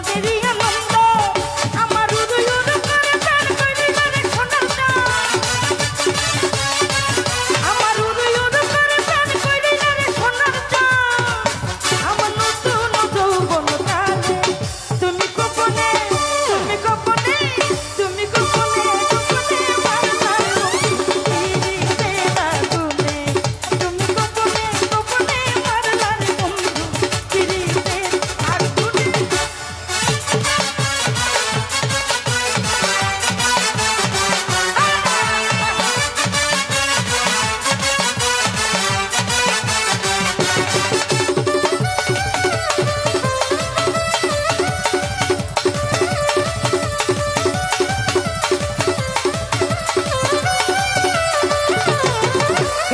মনেরই আনন্দ আমার উড়ু উড়ু করে প্রাণ কইলি রে সোনার চাঁদ আমার উড়ু উড়ু করে প্রাণ কইলি রে সোনার চাঁদ আমার নতুন যৌবন কালে তুমি গোপনে তুমি গোপনে তুমি গোপনে গোপনে মারলার পিরিতে আগুনে তুমি গোপনে গোপনে মারলার বন্ধু পিরিতে আগুনে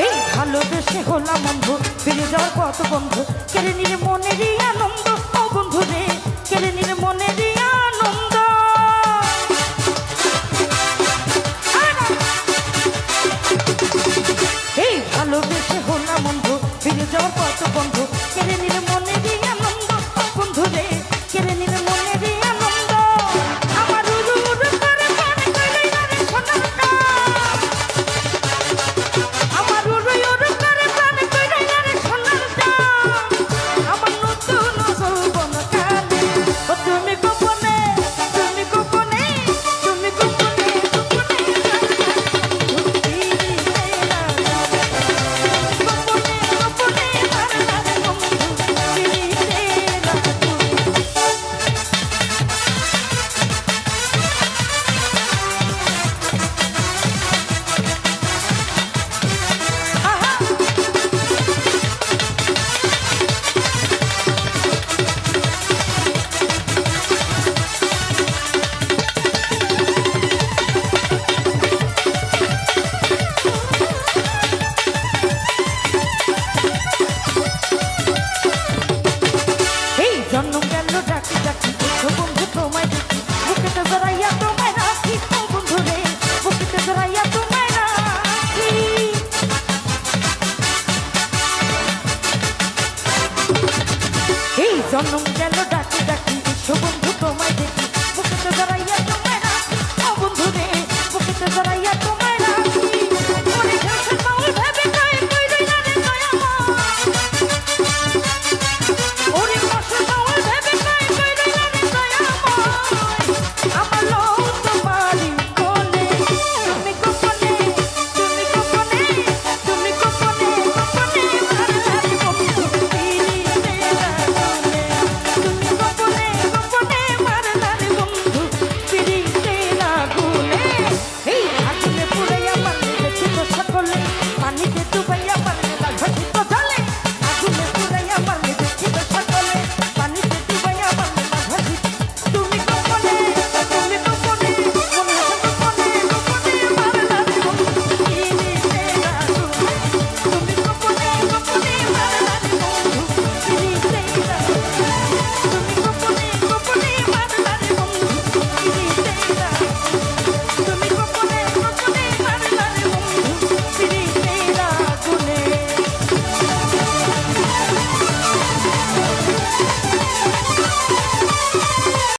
এই ভালোবেসে হলাম বন্ধু ফিরে যাওয়ার কত বন্ধু কেড়ে নিলে মনেরই আনন্দ ও বন্ধু রে কেড়ে নিলে মনেরই আনন্দ এই ভালোবেসে হলাম বন্ধু ফিরে যাওয়ার কত বন্ধু